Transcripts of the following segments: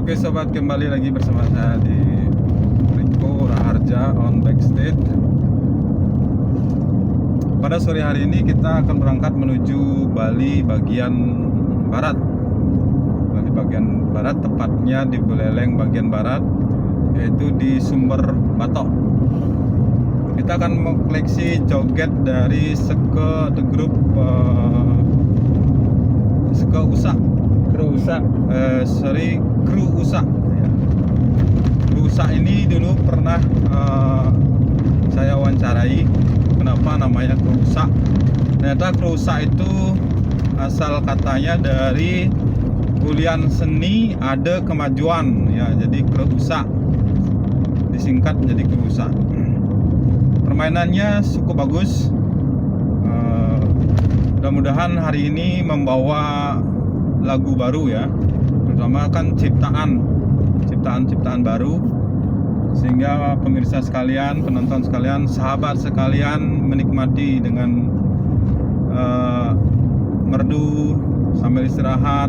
Oke sobat, kembali lagi bersama saya di Riko Raharja on Backstage. Pada sore hari ini kita akan berangkat menuju Bali bagian barat. Bali bagian barat, tepatnya di Buleleng bagian barat, yaitu di Sumber Batok. Kita akan mengkoleksi joget dari Seke The Group, Seke Usak, Kru Usak, Kru Usak ya. Kru Usak ini dulu pernah saya wawancarai. Kenapa namanya Kru Usak? Ternyata Kru Usak itu asal katanya dari Kulian Seni Ada Kemajuan ya, jadi Kru Usak disingkat menjadi Kru Usak. Permainannya cukup bagus. Mudah-mudahan hari ini membawa lagu baru ya, terutama kan ciptaan baru, sehingga pemirsa sekalian, penonton sekalian, sahabat sekalian menikmati dengan merdu sambil istirahat.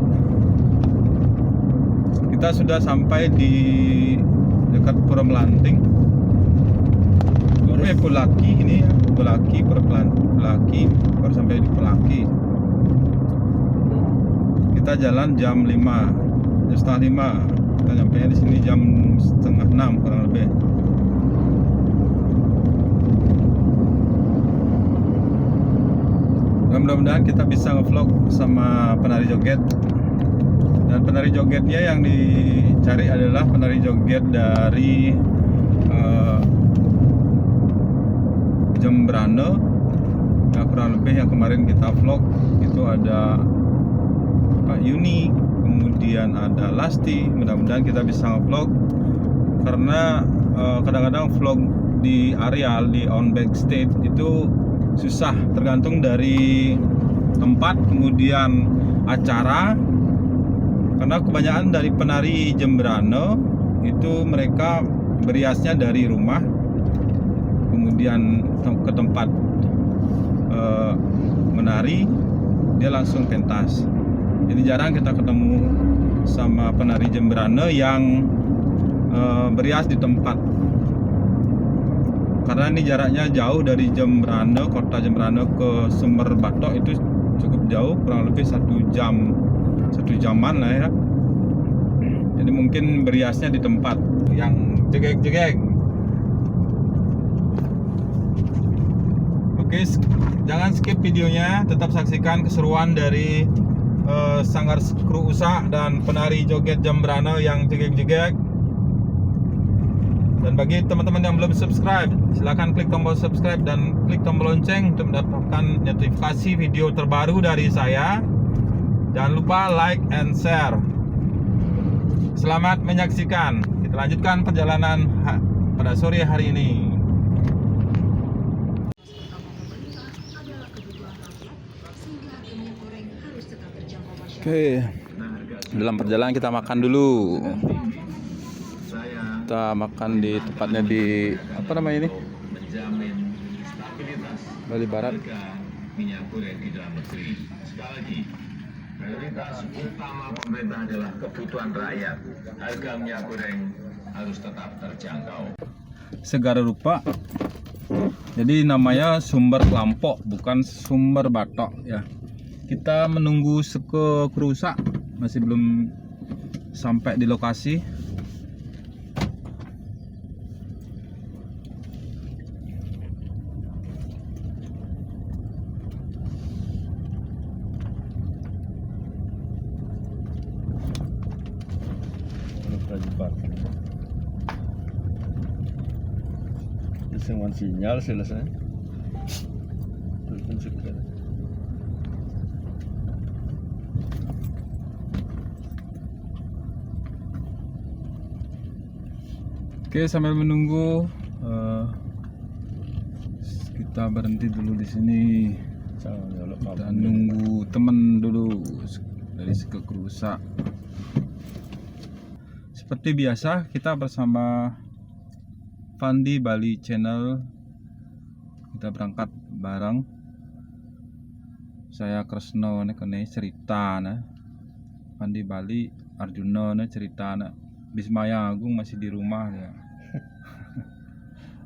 Kita sudah sampai di dekat Pura Melanting, Pelaki ini ya, Pelaki baru sampai di Pelaki. Kita jalan jam 5, jam setengah 5. Kita nyampe di sini jam setengah 6 kurang lebih. Dan mudah-mudahan kita bisa ngevlog sama penari joget. Dan penari jogetnya yang dicari adalah penari joget dari Jembrane. Ya, kurang lebih yang kemarin kita vlog itu ada Pak Yuni, kemudian ada Lasti. Mudah-mudahan kita bisa nge-vlog, karena kadang-kadang vlog di areal di on backstage itu susah, tergantung dari tempat kemudian acara. Karena kebanyakan dari penari Jembrane itu mereka beriasnya dari rumah kemudian ke tempat menari, dia langsung pentas. Jadi jarang kita ketemu sama penari Jembrane yang berias di tempat, karena ini jaraknya jauh dari Jembrane, kota Jembrane ke Sumber Batok itu cukup jauh, kurang lebih 1 jaman lah ya. Jadi mungkin beriasnya di tempat yang jegek. Oke, jangan skip videonya, tetap saksikan keseruan dari Sanggar Kru Usak dan penari joget Jembrane yang jegek-jegek. Dan bagi teman-teman yang belum subscribe, silahkan klik tombol subscribe dan klik tombol lonceng untuk mendapatkan notifikasi video terbaru dari saya. Jangan lupa like and share. Selamat menyaksikan. Kita lanjutkan perjalanan pada sore hari ini. Oke, dalam perjalanan kita makan dulu. Kita makan di tempatnya di apa namanya ini? Bali Barat. Minyak goreng di dalam negeri. Sekali lagi, prioritas utama pemerintah adalah kebutuhan rakyat. Harga minyak goreng harus tetap terjangkau. Segara rupa. Jadi namanya Sumber Lampok, bukan Sumber Batok ya. Kita menunggu Seke Kru Usak, masih belum sampai di lokasi. Dengan sinyal selesai. Telepon sekitar. Oke, sambil menunggu kita berhenti dulu di sini. Kita nunggu temen dulu dari Seke Kru Usak. Seperti biasa kita bersama Fandi Bali Channel. Kita berangkat bareng. Saya Kresno kene cerita Pandi Bali Arjuna cerita Bismaya Agung masih di rumah ya.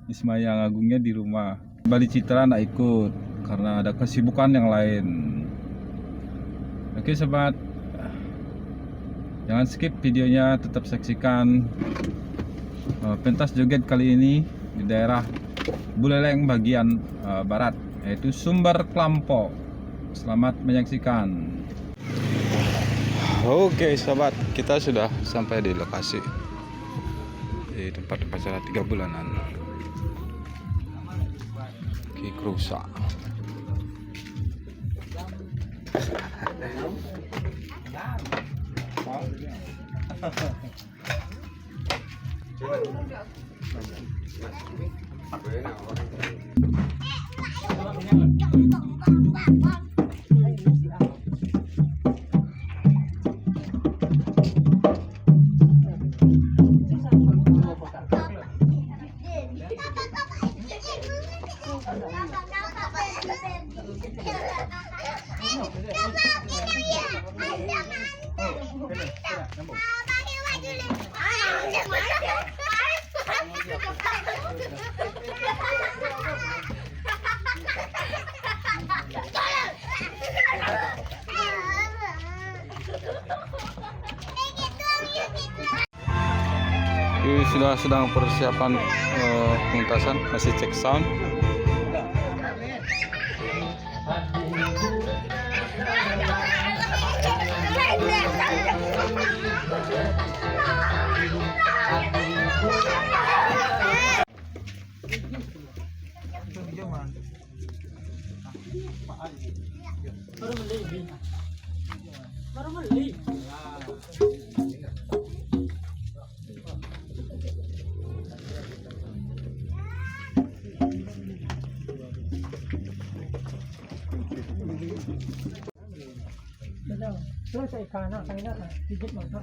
Bismaya Agungnya di rumah. Bali Citra nggak ikut karena ada kesibukan yang lain. Oke sobat, jangan skip videonya, tetap saksikan pentas joget kali ini di daerah Buleleng bagian barat, yaitu Sumber Klampo. Selamat menyaksikan. Oke sobat, kita sudah sampai di lokasi di tempat upacara 3 bulanan Ki Krusa. Ini sudah sedang persiapan pementasan, masih cek sound. Terus saya kanan, saya nak pijit motor.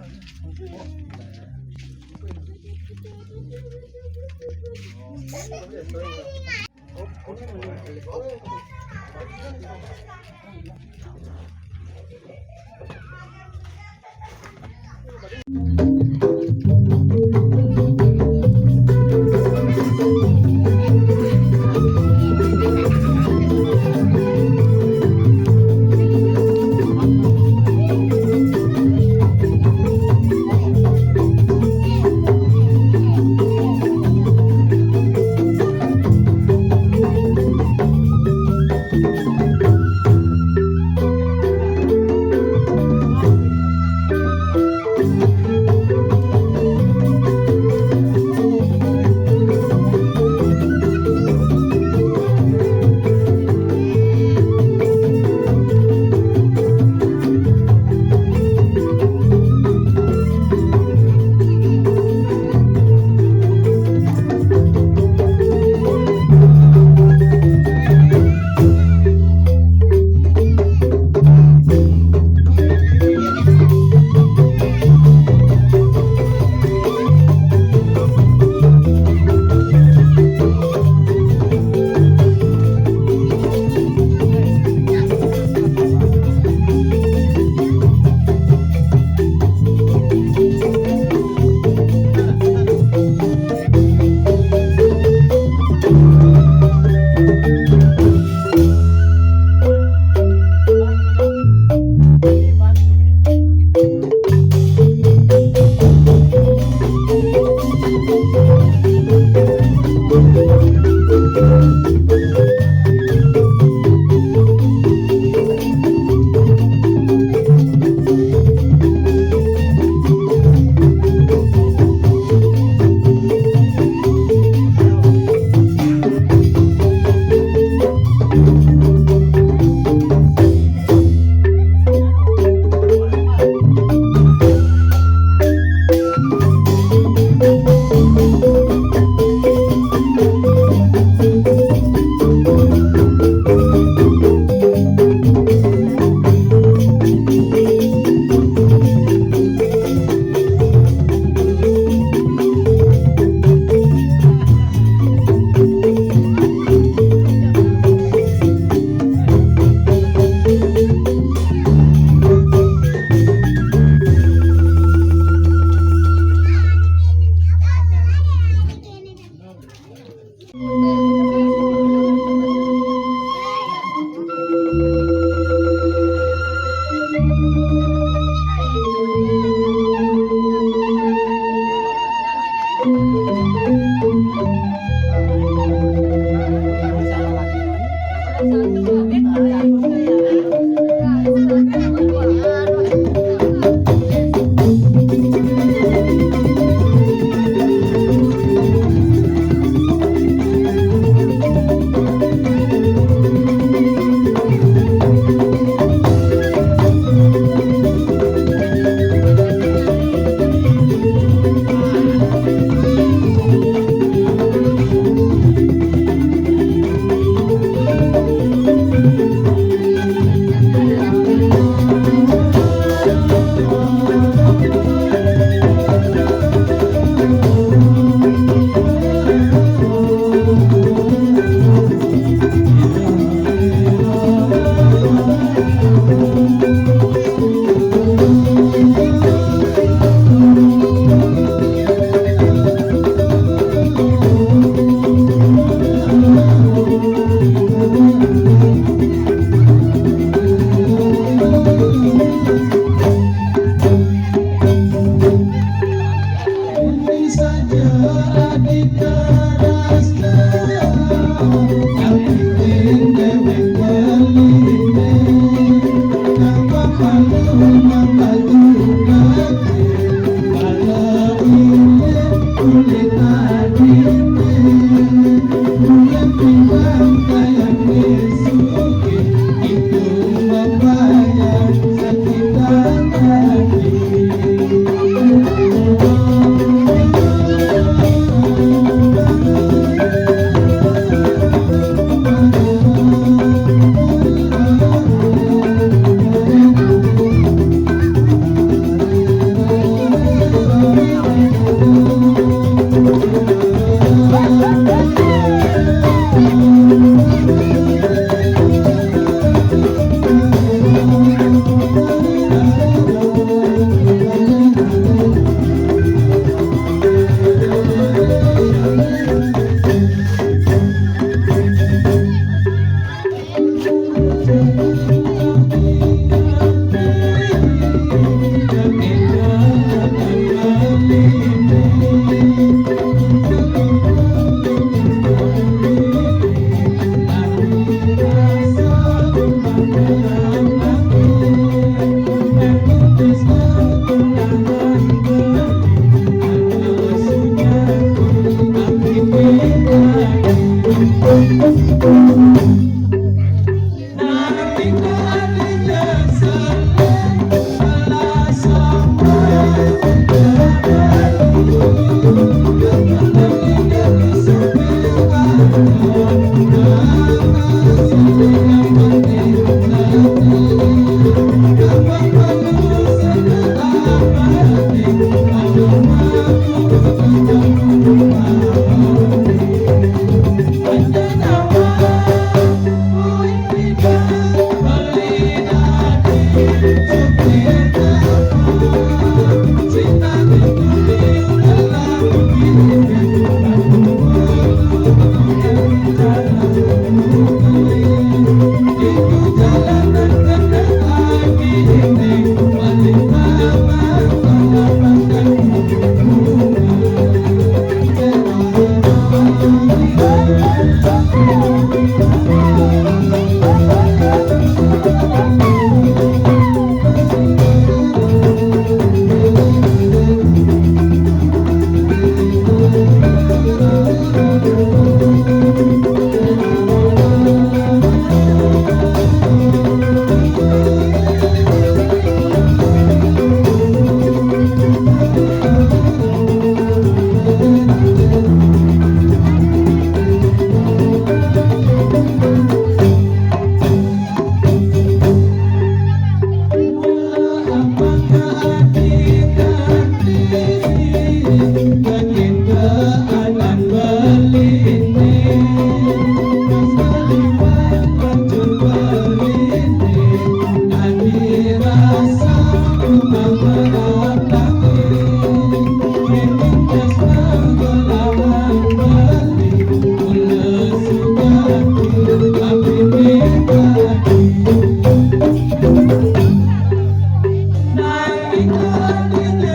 Tinggal di